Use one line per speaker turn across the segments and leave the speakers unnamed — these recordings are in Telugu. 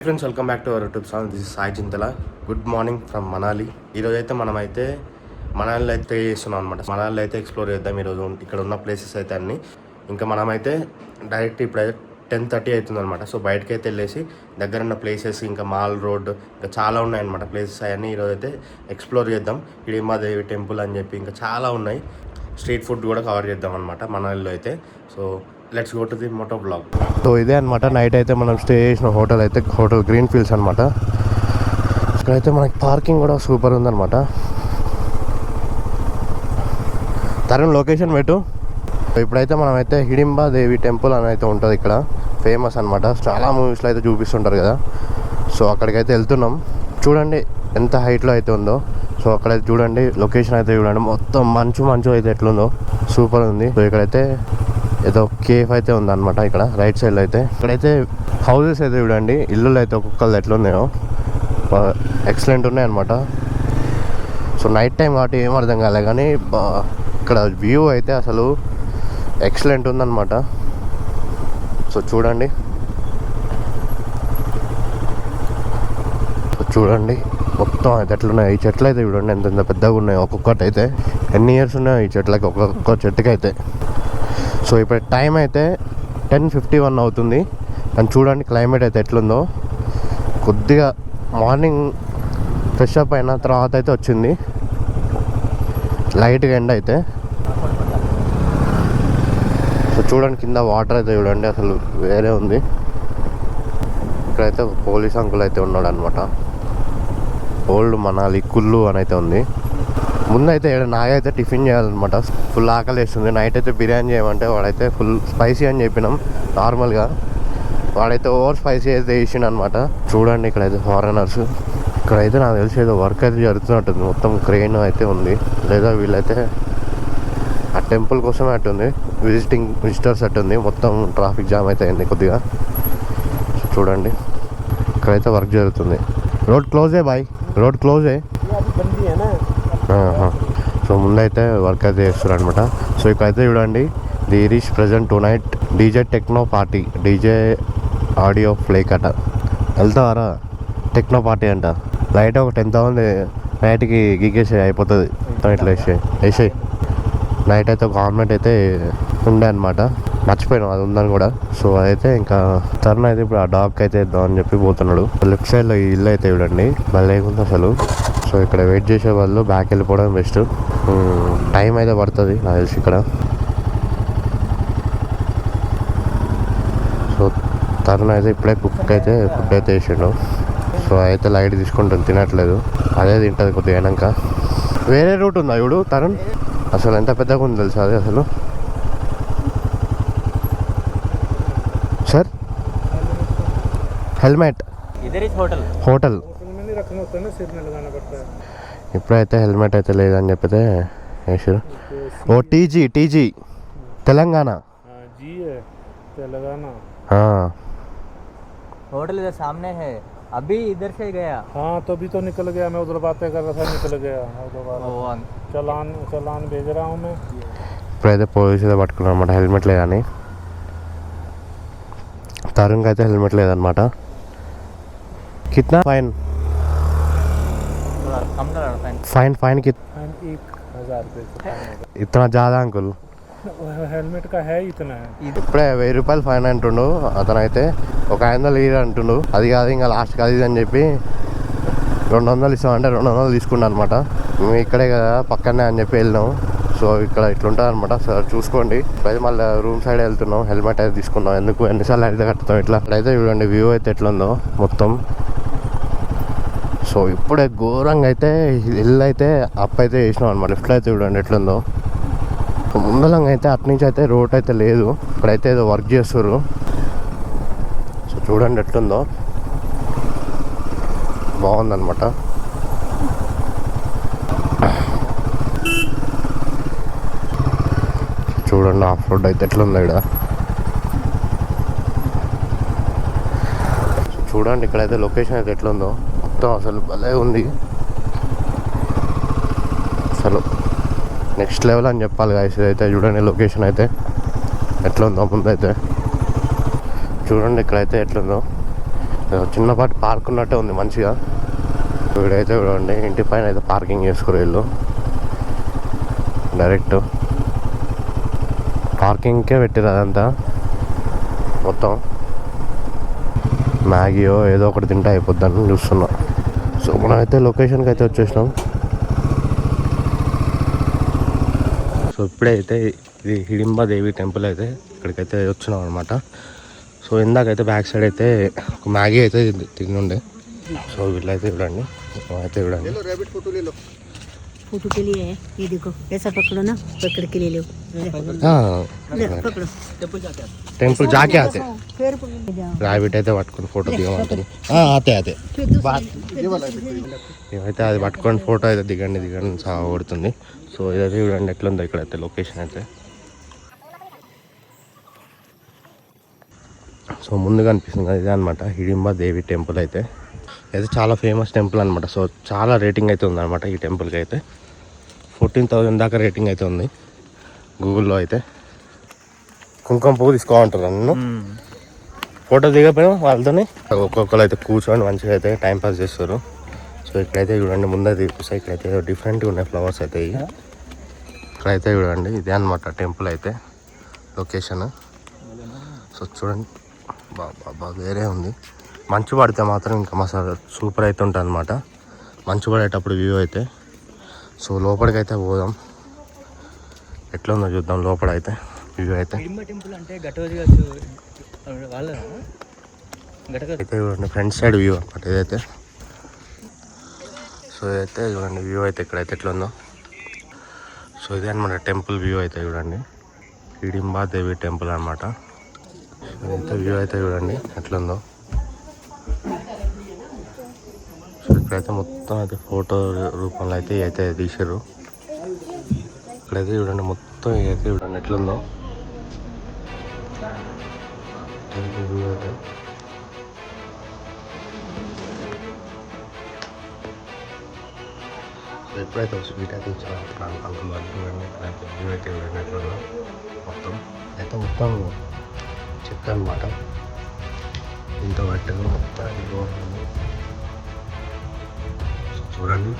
Friends welcome back to our YouTube channel. This is Sai Chintala. Good morning from Manali. ఈరోజు అయితే మనమైతే మనాలిలో అయితే చేస్తున్నాం అనమాట. మనాలిలో అయితే ఎక్స్ప్లోర్ చేద్దాం ఈరోజు. ఇక్కడ ఉన్న ప్లేసెస్ అయితే అన్నీ ఇంకా మనమైతే డైరెక్ట్ ఇప్పుడైతే 10:30 అవుతుంది అనమాట. సో బయటకి అయితే వెళ్ళేసి దగ్గర ఉన్న ప్లేసెస్ ఇంకా మాల్ రోడ్ ఇంకా చాలా ఉన్నాయన్నమాట ప్లేసెస్. అవన్నీ ఈరోజు అయితే ఎక్స్ప్లోర్ చేద్దాం. హిడింబాదేవి టెంపుల్ అని చెప్పి ఇంకా చాలా ఉన్నాయి. స్ట్రీట్ ఫుడ్ కూడా కవర్ చేద్దాం అనమాట మనాలిలో అయితే. So let's go to the moto vlog. So ఇదే అనమాట నైట్ అయితే మనం స్టే చేసిన హోటల్ అయితే హోటల్ గ్రీన్ ఫీల్డ్స్ అనమాట. ఇక్కడైతే మనకి పార్కింగ్ కూడా సూపర్ ఉందన్నమాట. తరుణ్ లొకేషన్ పెట్టు. ఇప్పుడైతే మనమైతే హిడింబాదేవి టెంపుల్ అని అయితే ఉంటుంది ఇక్కడ, ఫేమస్ అనమాట. చాలా మూవీస్లో అయితే చూపిస్తుంటారు కదా. సో అక్కడికైతే వెళ్తున్నాం. చూడండి ఎంత హైట్లో అయితే ఉందో. సో అక్కడైతే చూడండి లొకేషన్ అయితే చూడండి, మొత్తం మంచు అయితే ఎట్లుందో సూపర్ ఉంది. సో ఇక్కడైతే ఏదో కేఫ్ అయితే ఉందన్నమాట ఇక్కడ రైట్ సైడ్లో అయితే. ఇక్కడైతే హౌసెస్ అయితే చూడండి, ఇల్లులు అయితే ఒక్కొక్కరు ఎట్లున్నాయో ఎక్సలెంట్ ఉన్నాయన్నమాట. సో నైట్ టైం కాబట్టి ఏం అర్థం కాలే, కానీ ఇక్కడ వ్యూ అయితే అసలు ఎక్సలెంట్ ఉందన్నమాట. సో చూడండి మొత్తం అయితే ఎట్లున్నాయి. ఈ చెట్లు అయితే చూడండి ఎంత పెద్దగా ఉన్నాయి. ఒక్కొక్కటి అయితే ఎన్ని ఇయర్స్ ఉన్నాయి ఈ చెట్లకి, ఒక్కొక్క చెట్టుకి అయితే. సో ఇప్పుడు టైం అయితే 10:51 అవుతుంది. అని చూడండి క్లైమేట్ అయితే ఎట్లుందో. కొద్దిగా మార్నింగ్ ఫ్రెష్ అప్ అయిన తర్వాత అయితే వచ్చింది లైట్గా ఎండ అయితే. సో చూడండి కింద వాటర్ అయితే చూడండి అసలు వేరే ఉంది. ఇక్కడైతే పోలీస్ అంకుల్ అయితే ఉన్నాడు అనమాట. ఓల్డ్ మనాలి కుల్లు అని అయితే ఉంది. ముందైతే నాకైతే టిఫిన్ చేయాలన్నమాట. ఫుల్ ఆకలి వేస్తుంది. నైట్ అయితే బిర్యానీ చేయమంటే వాడైతే ఫుల్ స్పైసీ అని చెప్పినాం నార్మల్గా. వాడైతే ఓవర్ స్పైసీ అయితే వేసిండు అనమాట. చూడండి ఇక్కడైతే ఫారెనర్స్. ఇక్కడైతే నాకు తెలిసి ఏదో వర్క్ అయితే జరుగుతున్నట్టుంది. మొత్తం క్రెయిన్ అయితే ఉంది, లేదా వీళ్ళైతే ఆ టెంపుల్ కోసమే అట్టుంది, విజిటర్స్ అట్టుంది. మొత్తం ట్రాఫిక్ జామ్ అయితే అయింది కొద్దిగా. చూడండి ఇక్కడైతే వర్క్ జరుగుతుంది. రోడ్ క్లోజే బాయ్, రోడ్ క్లోజే. సో ముందైతే వర్క్ అయితే చేస్తారు అనమాట. సో ఇక్కడైతే చూడండి the Irish present tonight DJ techno party, DJ audio flake అట. వెళ్తావారా టెక్నో పార్టీ అంట. లైట్ ఒక 10,000 నైట్కి గీకేసి అయిపోతుంది. ఇట్లా వేసేయి. నైట్ అయితే ఒక ఆమ్లెట్ అయితే ఉండే అనమాట, మర్చిపోయినాం అది ఉందని కూడా. సో అయితే ఇంకా తరుణ్ అయితే ఇప్పుడు ఆ డాగ్ అయితే ఇద్దాం అని చెప్పి పోతున్నాడు. లెఫ్ట్ సైడ్లో ఈ ఇల్లు అయితే చూడండి మళ్ళీ లేకుండా అసలు. సో ఇక్కడ వెయిట్ చేసే వాళ్ళు బ్యాక్ వెళ్ళిపోవడం బెస్ట్. టైం అయితే పడుతుంది నాకు తెలిసి ఇక్కడ. సో తరుణ్ అయితే ఇప్పుడే కుక్ అయితే ఫుడ్ అయితే వేసిండు. సో అయితే లైట్ తీసుకుంటుంది, తినట్లేదు. అదే తింటుంది కొద్దిగా అయినాక. వేరే రూట్ ఉందా ఇప్పుడు తరుణ్? అసలు ఎంత పెద్దగా ఉంది తెలుసా అది అసలు. సార్ హెల్మెట్ హోటల్ ఇప్పుడైతే హెల్మెట్ అయితే లేదని చెప్పితే వేసారు. ఓ టీజీ తెలంగాణ
होटल इधर सामने है, अभी इधर से गया.
हाँ तो अभी तो निकल गया, मैं उधर बातें कर रहा था, निकल गया. चलान भेज रहा हूँ मैं.
ఇప్పుడైతే పోలీసులు పట్టుకున్నారు అనమాట హెల్మెట్ లేదని. తరుణ్కి అయితే హెల్మెట్ లేదనమాట. कितना फाइन फाइन
1,000 रुपये.
इतना ज़्यादा अंकुल.
हेलमेट का है इतना है.
ఇప్పుడే 1,000 రూపాయలు ఫైన్ అంటుండు అతనైతే. ఒక 500 ఇయ్యరు అంటుండు. అది కాదు ఇంకా లాస్ట్కి అది అని చెప్పి 200 ఇస్తామంటే 200 తీసుకున్నాను అనమాట. మేము ఇక్కడే కదా పక్కనే అని చెప్పి వెళ్ళినాం. సో ఇక్కడ ఇట్లుంటుంది అనమాట. సార్ చూసుకోండి. ఇప్పుడైతే మళ్ళీ రూమ్ సైడ్ వెళ్తున్నాం. హెల్మెట్ అయితే తీసుకున్నాం. ఎందుకు ఎన్నిసార్లు అయితే కట్టుతాం ఇట్లా. ఇక్కడైతే చూడండి వ్యూ అయితే ఎట్లుందో మొత్తం. సో ఇప్పుడే ఘోరంగా అయితే ఇల్లు అయితే అప్ అయితే చేసినాం అనమాట. లెఫ్ట్లో అయితే చూడండి ఎట్లుందో. ముందలంగా అయితే అట్నుంచి అయితే రోడ్ అయితే లేదు. ఇక్కడైతే ఏదో వర్క్ చేస్తారు. సో చూడండి ఎట్లుందో, బాగుందన్నమాట. చూడండి ఆఫ్ రోడ్ అయితే ఎట్లుందో ఇక్కడ. చూడండి ఇక్కడైతే లొకేషన్ అయితే ఎట్లుందో మొత్తం అసలు భలే ఉంది అసలు. నెక్స్ట్ లెవెల్ అని చెప్పాలి గాయస్. ఇదైతే చూడండి లొకేషన్ అయితే ఎట్లా ఉందో ముందైతే. చూడండి ఇక్కడైతే ఎట్లుందో. చిన్నపాటి పార్క్ ఉన్నట్టే ఉంది మంచిగా. వీడైతే చూడండి ఇంటి పైన అయితే పార్కింగ్ చేసుకోరు వీళ్ళు, డైరెక్ట్ పార్కింగ్కే పెట్టారు అదంతా. మొత్తం మ్యాగీయో ఏదో ఒకటి తింటే అయిపోద్దని చూస్తున్నా. సో మనం అయితే లొకేషన్కి అయితే వచ్చేసినాం. సో ఇప్పుడైతే ఇది హిడింబా దేవి టెంపుల్ అయితే ఇక్కడికైతే వచ్చినాం అనమాట. సో ఇందాకైతే బ్యాక్ సైడ్ అయితే ఒక మ్యాగీ అయితే తినుండే. సో వీళ్ళైతే చూడండి, అయితే చూడండి.
फोटो के लिए है ये देखो, ऐसा पकड़ो ना, पकड़ के ले लो, ले, पकड़ो
టెంపుల్ జాకే ఆతే
फिर पकड़ जाओ,
రాబిట్ అయితే పట్టుకొని ఫోటో దిగమంటుంది. ఆతే అదే
फिर
మేమైతే అది పట్టుకొని ఫోటో అయితే దిగండి సాగబడుతుంది. సో ఇదైతే చూడండి ఎట్లుందో ఇక్కడైతే లొకేషన్ అయితే. సో ముందుగా అనిపిస్తుంది కదా ఇదే అనమాట హిడింబా దేవి టెంపుల్ అయితే. అయితే చాలా ఫేమస్ టెంపుల్ అనమాట. సో చాలా రేటింగ్ అయితే ఉందన్నమాట ఈ టెంపుల్కి అయితే. 14,000 దాకా రేటింగ్ అయితే ఉంది గూగుల్లో అయితే. కుంకుమ పువ్వు తీసుకోమంటారు నన్ను ఫోటో దిగపోయినా వాళ్ళతోని. ఒక్కొక్కరు అయితే కూర్చొని మంచిగా అయితే టైంపాస్ చేస్తారు. సో ఇక్కడైతే చూడండి ముందే తీపిస్తాయి. ఇక్కడైతే డిఫరెంట్గా ఉన్నాయి ఫ్లవర్స్ అయితే. ఇక్కడైతే చూడండి ఇదే అనమాట టెంపుల్ అయితే లొకేషన్. సో చూడండి బాబా వేరే ఉంది. మంచు పడితే మాత్రం ఇంకా మసాలా సూపర్ అయితే ఉంటుంది అనమాట. మంచు పడేటప్పుడు వ్యూ అయితే. సో లోపలికైతే పోదాం, ఎట్లా ఉందో చూద్దాం లోపల అయితే వ్యూ అయితే.
టెంపుల్ అంటే
అయితే చూడండి ఫ్రంట్ సైడ్ వ్యూ అనమాట ఇదైతే. సో ఇదైతే చూడండి వ్యూ అయితే ఇక్కడైతే ఎట్లా ఉందో. సో ఇదే అనమాట టెంపుల్ వ్యూ అయితే చూడండి, హిడింబా దేవి టెంపుల్ అనమాట. ఇదైతే వ్యూ అయితే చూడండి ఎట్లుందో. సో ఇక్కడైతే మొత్తం అయితే ఫోటో రూపంలో అయితే తీసారు. ఇక్కడైతే చూడండి మొత్తం అయితే చూడండి ఎట్లుందో టెంపుల్ వ్యూ అయితే. సో ఎప్పుడైతే స్వీట్ అయితే ఇచ్చారు అంకుల్ చూడండి ఇక్కడైతే వ్యూ అయితే చూడండి ఎట్లుందో. మొత్తం చెత్త అనమాట, ఇంత బట్టగా మొత్తం చూడండి.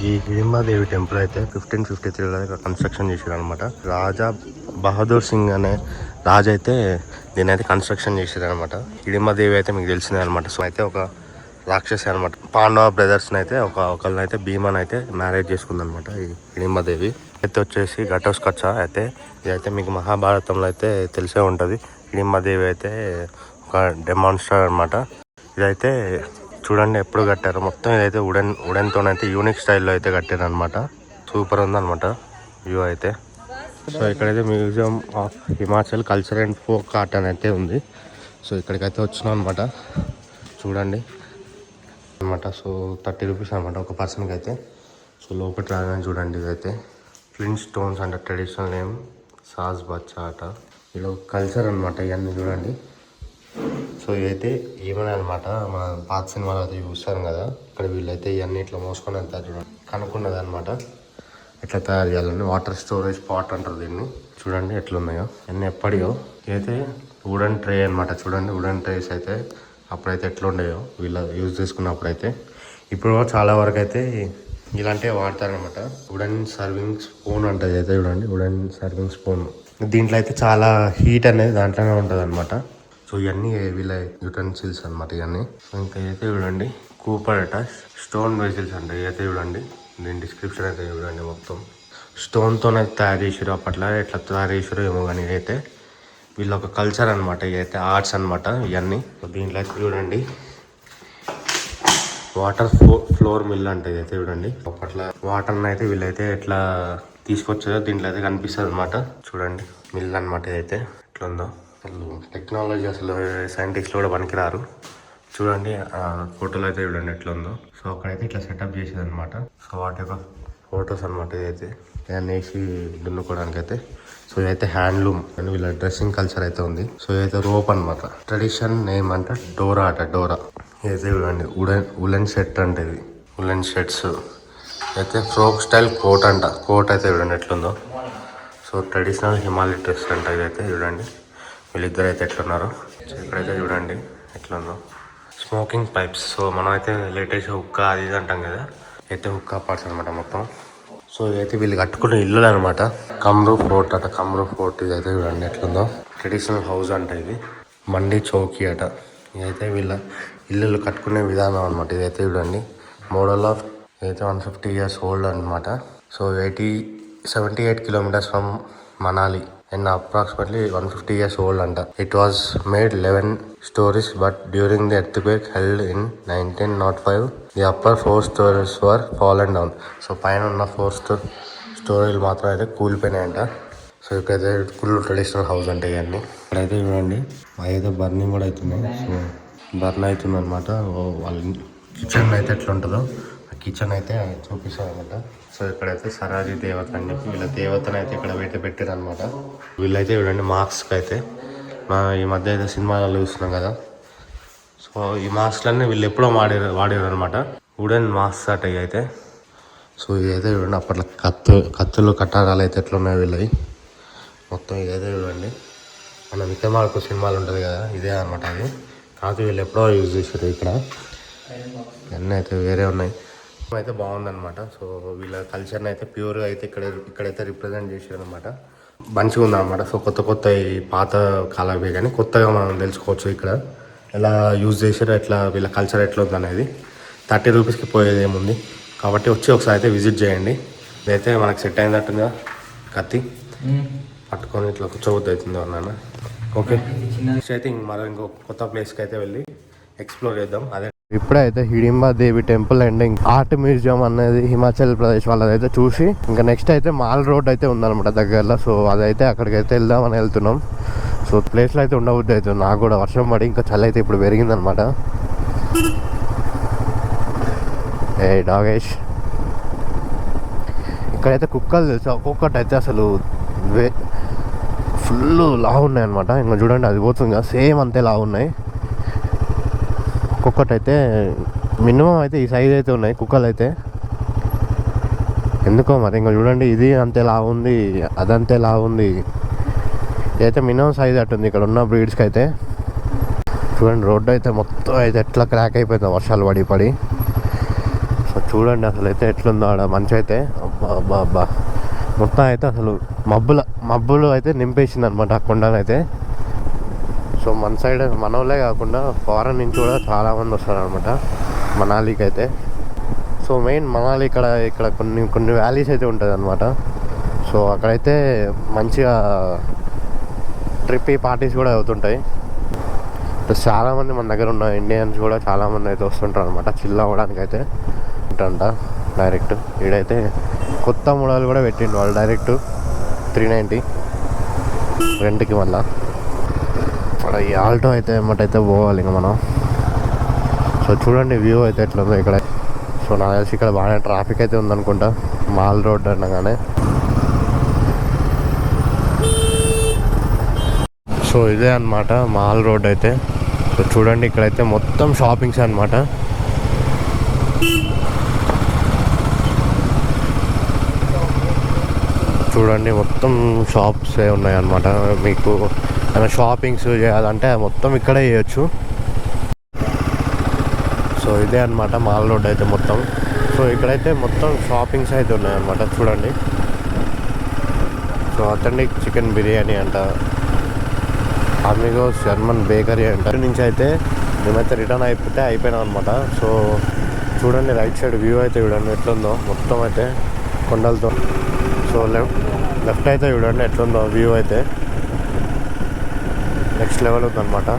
ఈ హిడింబాదేవి టెంపుల్ అయితే 1553లో కన్స్ట్రక్షన్ చేశారు అనమాట. రాజా బహదూర్ సింగ్ అనే రాజు అయితే దీని అయితే కన్స్ట్రక్షన్ చేశారు అనమాట. హిడింబాదేవి అయితే మీకు తెలిసిందే అనమాట. సో అయితే ఒక రాక్షసి అనమాట. పాండవ బ్రదర్స్ని అయితే ఒకళ్ళని అయితే భీమన్ అయితే మ్యారేజ్ చేసుకుందనమాట ఈ హిడింబాదేవి. అయితే వచ్చేసి ఘటోత్కచ అయితే ఇదైతే మీకు మహాభారతంలో అయితే తెలిసే ఉంటుంది. హిడింబాదేవి అయితే ఒక డెమాన్స్ట్రేటర్ అనమాట. ఇదైతే చూడండి ఎప్పుడు కట్టారు మొత్తం. ఇదైతే ఉడెన్తోనైతే యూనిక్ స్టైల్లో అయితే కట్టారు అనమాట. సూపర్ ఉందన్నమాట వ్యూ అయితే. సో ఇక్కడైతే museum of Himachal culture and folk art అని అయితే ఉంది. సో ఇక్కడికైతే వచ్చినాం అనమాట. చూడండి అనమాట. సో 30 రూపీస్ అనమాట ఒక పర్సన్కి అయితే. సో లోపల రాగానే చూడండి ఇదైతే ఫ్లింట్ స్టోన్స్ అంటే ట్రెడిషనల్ నేమ్ సాజ్ బచ్చా ఆట. ఇలా కల్చర్ అనమాట ఇవన్నీ చూడండి. సో ఇదైతే ఏమైనా అనమాట మన పాత సినిమాలో అయితే చూస్తాను కదా, ఇక్కడ వీళ్ళైతే ఇవన్నీ ఇట్లా మోసుకొని వెళ్తారు చూడండి. కనుక్కున్నది అనమాట ఎట్లా తయారు చేయాలని. వాటర్ స్టోరేజ్ పాట్ అంటారు దీన్ని. చూడండి ఎట్లున్నాయో అన్నీ ఎప్పటియో. ఇదైతే వుడెన్ ట్రే అనమాట. చూడండి వుడెన్ ట్రేస్ అయితే అప్పుడైతే ఎట్లా ఉండేయో వీళ్ళు యూజ్ చేసుకున్నప్పుడైతే. ఇప్పుడు చాలా వరకు అయితే ఇలాంటివి వాడతారనమాట. వుడెన్ సర్వింగ్ స్పూన్ అంటే అయితే చూడండి వుడెన్ సర్వింగ్ స్పూన్. దీంట్లో అయితే చాలా హీట్ అనేది దాంట్లోనే ఉంటుంది అనమాట. సో ఇవన్నీ వీళ్ళ యూటెన్సిల్స్ అనమాట ఇవన్నీ. ఇంకా అయితే చూడండి కూపర్ అట స్టోన్ వెజిల్స్ అంటే అయితే చూడండి దీని డిస్క్రిప్షన్ అయితే చూడండి. మొత్తం స్టోన్తోనే తయారు చేసారు అప్పట్లో. ఎట్లా తయారు చేసారో ఏమో కానీ ఇదైతే వీళ్ళ ఒక కల్చర్ అనమాట. ఇదైతే ఆర్ట్స్ అనమాట ఇవన్నీ. దీంట్లో అయితే చూడండి వాటర్ ఫ్లోర్ మిల్ అంటే ఇదైతే చూడండి అప్పట్లో వాటర్ని అయితే వీళ్ళైతే ఎట్లా తీసుకొచ్చారో దీంట్లో అయితే కనిపిస్తుంది అనమాట. చూడండి మిల్ అనమాట ఇదైతే ఎట్లా ఉందో. అసలు టెక్నాలజీ అసలు సైంటిస్ట్లు కూడా పనికిరారు. చూడండి ఫోటోలు అయితే చూడండి ఎట్లా ఉందో. సో అక్కడైతే ఇట్లా సెటప్ చేసేది అనమాట. సో వాటి యొక్క ఫొటోస్ అనమాట ఇదైతే దాన్ని వేసి దున్నుకోవడానికి అయితే. సో ఇదైతే హ్యాండ్లూమ్ అని వీళ్ళ డ్రెస్సింగ్ కల్చర్ అయితే ఉంది. సో ఇదైతే రోప్ అనమాట. ట్రెడిషన్ నేమ్ అంటే డోరా అట డోరా. ఇదైతే చూడండి ఉలెన్ షర్ట్ అంటే ఇది ఉలెన్ షర్ట్స్ అయితే ఫ్రోక్ స్టైల్ కోట్ అంట. కోట్ అయితే చూడండి ఎట్లుందో. సో ట్రెడిషనల్ హిమాలయ డ్రెస్ అంట ఇదైతే చూడండి. వీళ్ళిద్దరు అయితే ఎట్లున్నారు. సో ఇక్కడైతే చూడండి ఎట్లా ఉందో స్మోకింగ్ పైప్స్. సో మనం అయితే లేటెస్ట్ హుక్కా అది ఇది అంటాం కదా, అయితే హుక్కా పార్ట్స్ అనమాట మొత్తం. సో ఇదైతే వీళ్ళు కట్టుకున్న ఇల్లు అనమాట. కమ్రూ ఫోర్ట్ అట, కమ్రూ ఫోర్ట్. ఇదైతే చూడండి ఎట్లుందో, ట్రెడిషనల్ హౌస్ అంట ఇది. మండి చౌకీ అట. ఇదైతే వీళ్ళ ఇల్లు కట్టుకునే విధానం అనమాట. ఇదైతే చూడండి మోడల్ ఆఫ్ ఇదైతే 150 years ఓల్డ్ అనమాట. So 78 kilometers from Manali and approximately 150 years old అంట. It was made 11 stories but during the earthquake held in 1905 the upper 4 stories were fallen down. So పైన ఉన్న 4 stories మాత్రం అయితే కూలిపోయినాయంట. సో ఇక్కడైతే ఫుల్ ట్రెడిషనల్ హౌస్ అంటే ఇవన్నీ. ఇక్కడైతే చూడండి అయితే బర్నింగ్ కూడా అవుతున్నాయి. సో బర్న్ అవుతుంది అనమాట. వాళ్ళ కిచెన్ అయితే ఎట్లా ఉంటుందో ఆ కిచెన్ అయితే చూపిస్తారు అనమాట. సో ఇక్కడైతే సరాజీ దేవత అని చెప్పి వీళ్ళ దేవతను అయితే ఇక్కడ పెట్టారు అనమాట. వీళ్ళైతే చూడండి మాస్క్ అయితే ఈ మధ్య అయితే సినిమాలలో చూస్తున్నాం కదా. సో ఈ మాస్క్లన్నీ వీళ్ళు ఎప్పుడో వాడారు అనమాట. వుడెన్ మాస్క్ అట అయితే. సో ఇదైతే చూడండి అప్పట్లో కత్తులు కట్టారాలు అయితే ఎట్లా ఉన్నాయి వీళ్ళవి మొత్తం. ఇదైతే చూడండి మన విక్రమార్కు సినిమాలు ఉంటుంది కదా, ఇదే అనమాట అది. కాకపోతే వీళ్ళు ఎప్పుడో యూజ్ చేశారు. ఇక్కడ అన్నీ అయితే వేరే ఉన్నాయి. అయితే బాగుందన్నమాట. సో వీళ్ళ కల్చర్ని అయితే ప్యూర్గా అయితే ఇక్కడైతే రిప్రజెంట్ చేశారు అనమాట. మంచిగా ఉందన్నమాట. సో కొత్త ఈ పాత కాలమే కానీ కొత్తగా మనం తెలుసుకోవచ్చు ఇక్కడ ఎలా యూజ్ చేశారో, ఎట్లా వీళ్ళ కల్చర్ ఎట్లా ఉంది అనేది. 30 రూపీస్కి పోయేది ఏముంది. కాబట్టి వచ్చి ఒకసారి అయితే విజిట్ చేయండి. ఇదైతే మనకు సెట్ అయిందట్టుందిగా కత్తి పట్టుకొని ఇట్లా కూర్చోవద్దు అవుతుంది అన్నాను. ఓకే నెక్స్ట్ అయితే ఇంకో కొత్త ప్లేస్కి అయితే వెళ్ళి ఎక్స్ప్లోర్ చేద్దాం. అదే ఇప్పుడైతే హిడింబా దేవి టెంపుల్ అండ్ ఆర్ట్ మ్యూజియం అనేది హిమాచల్ ప్రదేశ్ వాళ్ళదైతే చూసి ఇంకా నెక్స్ట్ అయితే మాల్ రోడ్ అయితే ఉందన్నమాట దగ్గరలో. సో అదైతే అక్కడికైతే వెళ్దామని వెళ్తున్నాం. సో ప్లేస్లో అయితే ఉండబుద్ధి అవుతుంది. నాకు కూడా వర్షం పడి ఇంకా చలి అయితే ఇప్పుడు పెరిగిందనమాట. ఏ డాగేష్ ఇక్కడైతే కుక్కలు తెలుసు. ఒక్కొక్కటి అయితే అసలు ఫుల్ లావు ఉన్నాయి అనమాట. ఇంకా చూడండి అది పోతుంది కదా, సేమ్ అంతే లావు ఉన్నాయి. ఒక్కొక్కటి అయితే మినిమం అయితే ఈ సైజ్ అయితే ఉన్నాయి కుక్కలు అయితే. ఎందుకో మరి ఇంకా చూడండి ఇది అంతే లావు ఉంది, అదంతే లావు ఉంది. ఇదైతే మినిమం సైజ్ అట్టుంది ఇక్కడ ఉన్న బ్రీడ్స్కి అయితే. చూడండి రోడ్డు అయితే మొత్తం అయితే ఎట్లా క్రాక్ అయిపోయింది వర్షాలు పడి. సో చూడండి అసలు అయితే ఎట్లుందో ఆడ మంచి అయితే. అబ్బా మొత్తం అయితే అసలు మబ్బులు అయితే నింపేసింది అనమాట ఆ కొండనైతే. సో మన సైడ్ మన వాళ్ళే కాకుండా ఫారెన్ నుంచి కూడా చాలామంది వస్తారనమాట మనాలికి అయితే. సో మెయిన్ మనాలి ఇక్కడ కొన్ని వ్యాలీస్ అయితే ఉంటుంది అనమాట. సో అక్కడైతే మంచిగా ట్రిప్ పార్టీస్ కూడా అవుతుంటాయి. ప్లస్ చాలామంది మన దగ్గర ఉన్న ఇండియన్స్ కూడా చాలామంది అయితే వస్తుంటారు అనమాట చిల్ అవ్వడానికి అయితే ఉంటుంట. డైరెక్ట్ ఈడైతే కొత్త మోడల్ కూడా పెట్టిండు వాళ్ళు, డైరెక్ట్ 390 రెంట్కి. మళ్ళీ అక్కడ ఈ ఆల్టో అయితే ఏమంటైతే పోవాలి ఇంకా మనం. సో చూడండి వ్యూ అయితే ఎట్లా ఉందో ఇక్కడ. సో నాకు తెలిసి ఇక్కడ బాగానే ట్రాఫిక్ అయితే ఉందనుకుంటా మాల్ రోడ్ అనగానే. సో ఇదే అనమాట మాల్ రోడ్ అయితే. సో చూడండి ఇక్కడైతే మొత్తం షాపింగ్స్ అనమాట. చూడండి మొత్తం షాప్సే ఉన్నాయన్నమాట. మీకు ఏమైనా షాపింగ్స్ చేయాలంటే మొత్తం ఇక్కడే చేయొచ్చు. సో ఇదే అనమాట మాల్ రోడ్ అయితే మొత్తం. సో ఇక్కడైతే మొత్తం షాపింగ్స్ అయితే ఉన్నాయన్నమాట. చూడండి సో అథెంటిక్ చికెన్ బిర్యానీ అంట, అమిగోస్ జర్మన్ బేకరీ అంట. నుంచి అయితే మేమైతే రిటర్న్ అయిపోయినాం అనమాట. సో చూడండి రైట్ సైడ్ వ్యూ అయితే చూడండి ఎట్లుందో మొత్తం అయితే కొండలతో. సో లెఫ్ట్ అయితే చూడండి ఎట్లుందో వ్యూ అయితే నెక్స్ట్ లెవెల్ ఉందన్నమాట.